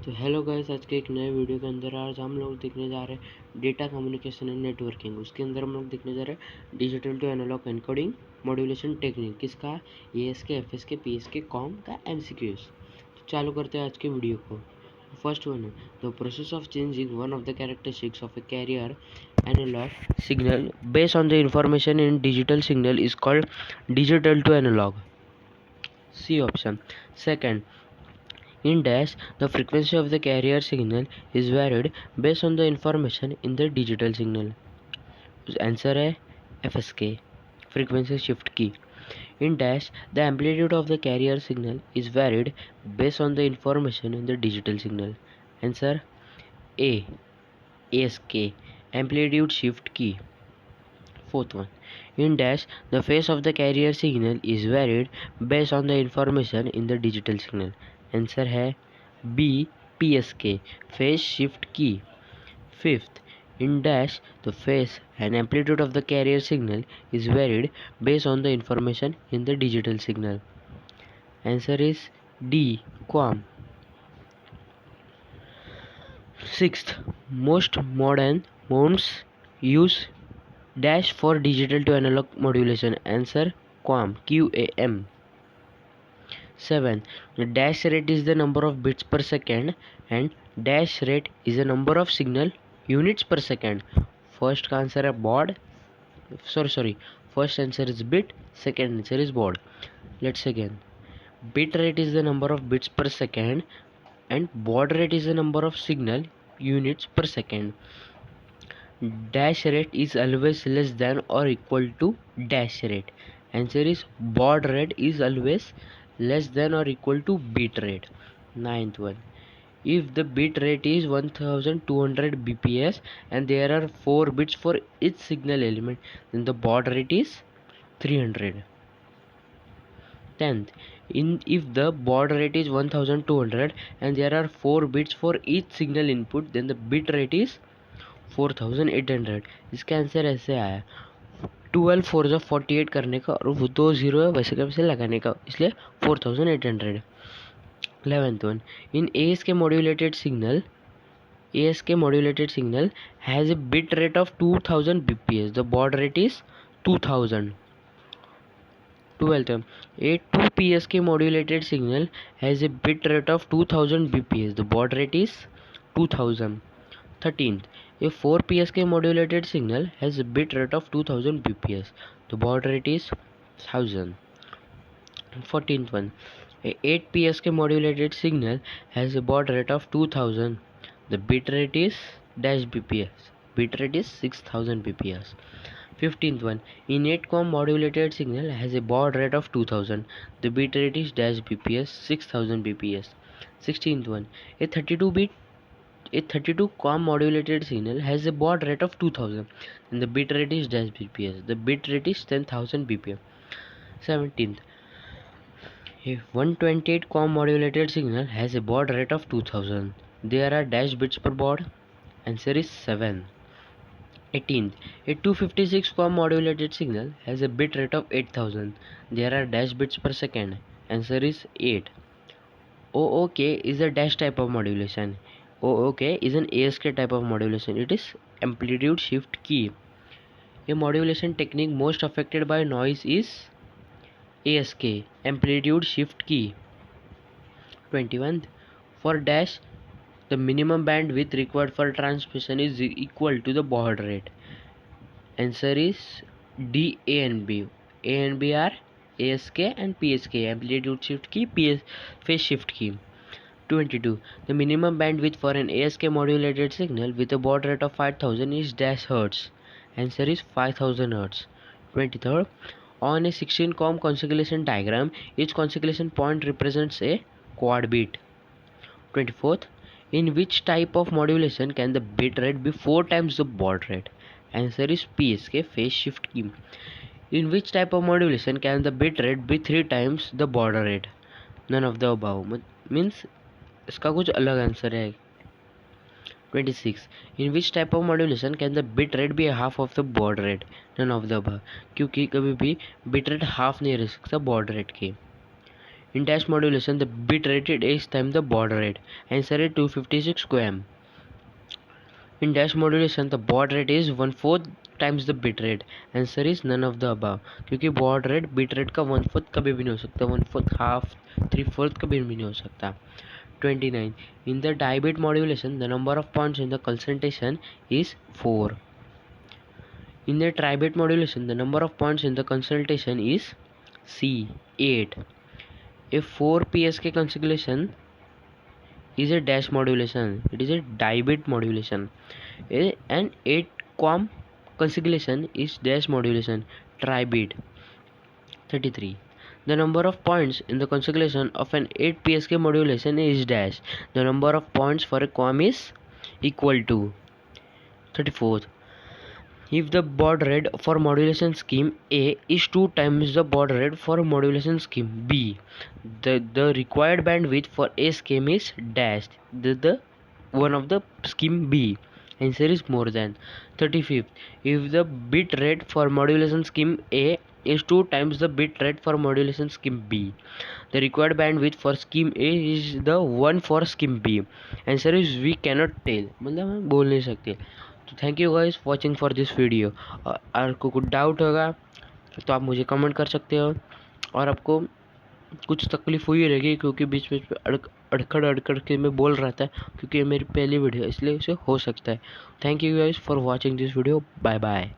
तो hello guys, आज के एक नए वीडियो के अंदर आज हम लोग देखने जा रहे हैं डेटा कम्युनिकेशन एंड नेटवर्किंग। उसके अंदर हम लोग देखने जा रहे हैं digital to analogue encoding modulation technique, किसका, एएसके, एफएसके, पीएसके, कॉम का एमसीक्यूज। तो चालू करते हैं आज के वीडियो को। फर्स्ट वन है the process of changing one of the characteristics of a carrier analogue signal based on the information in digital signal is called digital to analogue, C option. Second, in dash, the frequency of the carrier signal is varied based on the information in the digital signal. Answer है FSK, frequency shift key. In dash, the amplitude of the carrier signal is varied based on the information in the digital signal. Answer A, ASK, amplitude shift key. Fourth one, in dash, the phase of the carrier signal is varied based on the information in the digital signal. Answer है B, PSK, phase shift key. Fifth, in dash, the phase and amplitude of the carrier signal is varied based on the information in the digital signal. Answer is D, QAM. Sixth, most modern modes use dash for digital to analog modulation. Answer QAM, QAM. 7. The dash rate is the number of bits per second and dash rate is the number of signal units per second. First answer है baud. Sorry. First answer is bit. Second answer is baud. Let's again. Bit rate is the number of bits per second and baud rate is the number of signal units per second. Dash rate is always less than or equal to dash rate. Answer is baud rate is always less than or equal to bit rate. Ninth one, if the bit rate is 1200 bps and there are 4 bits for each signal element, then the baud rate is 300. 10th, if the baud rate is 1200 and there are 4 bits for each signal input, then the bit rate is 4800. इसका answer ऐसे आया 12 4 जो 48 करने का और वो 2 0 है वैसे कैसे लगाने का, इसलिए 4800. 11th one, in ASK modulated signal has a bit rate of 2000 bps. The baud rate is 2000. 12th one, a 2 PSK modulated signal has a bit rate of 2000 bps. The baud rate is 2000. 13th, a 4 PSK modulated signal has a bit rate of 2000 bps. The baud rate is 1000. 14th one, a 8 PSK modulated signal has a baud rate of 2000. The bit rate is dash bps. Bit rate is 6000 bps. 15th one, in 8-com modulated signal has a baud rate of 2000. The bit rate is dash bps 6000 bps. 16th one, a 32-com modulated signal has a baud rate of 2000 and the bit rate is dash bps. The bit rate is 10,000 bps. 17th, a 128-com modulated signal has a baud rate of 2000. There are dash bits per baud. Answer is 7. 18th, a 256-com modulated signal has a bit rate of 8000. There are dash bits per second. Answer is 8. OOK is a dash type of modulation. OOK is an ASK type of modulation. It is amplitude shift key. A modulation technique most affected by noise is ASK, amplitude shift key. 21th, for dash, the minimum bandwidth required for transmission is equal to the baud rate. Answer is D, A and B. A and B are ASK and PSK, amplitude shift key, phase shift key. 22. The minimum bandwidth for an ASK modulated signal with a baud rate of 5000 is dash hertz. Answer is 5000 hertz. 23rd. On a 16-com constellation diagram, each constellation point represents a quad bit. 24th. In which type of modulation can the bit rate be 4 times the baud rate? Answer is PSK, phase shift key. In which type of modulation can the bit rate be 3 times the baud rate? None of the above. Means इसका कुछ अलग answer है. 26. In which type of modulation can the bit rate be half of the baud rate? None of the above. क्योंकि कभी भी bit rate half नहीं रह सकता baud rate के. In dash modulation, the bit rate is times the baud rate. Answer is 256 km. In dash modulation, the baud rate is 1/4 times the bit rate. Answer is none of the above, क्योंकि baud rate bit rate का 1/4 कभी भी नहीं हो सकता, 1/4, half, 3/4 कभी भी नहीं हो सकता. 29. In the dibit modulation, the number of points in the concentration is 4. In the tribit modulation, the number of points in the concentration is C, 8. A 4 PSK concentration is a dash modulation. It is a dibit modulation. An 8 QAM concentration is dash modulation, tribit. 33. The number of points in the concentration of an 8 PSK modulation is dash. The number of points for a QAM is equal to. 34th. If the baud rate for modulation scheme A is 2 times the baud rate for modulation scheme B, the required bandwidth for A scheme is dashed. The one of the scheme B. Answer is more than. 35th. If the bit rate for modulation scheme A is 2 times the bit rate for modulation scheme B, the required bandwidth for scheme A is the one for scheme B. Answer is we cannot tell. मतलब हम बोल नहीं सकते. तो thank you guys watching for this video. और आपको कुछ doubt होगा तो आप मुझे कमेंट कर सकते हो, और आपको कुछ तकलीफ हुई रहेगी क्योंकि बीच बीच में अड़खड़ के मैं बोल रहा था, क्योंकि ये मेरी पहली वीडियो इसलिए उसे हो सकता है. Thank you guys for watching this video. Bye bye.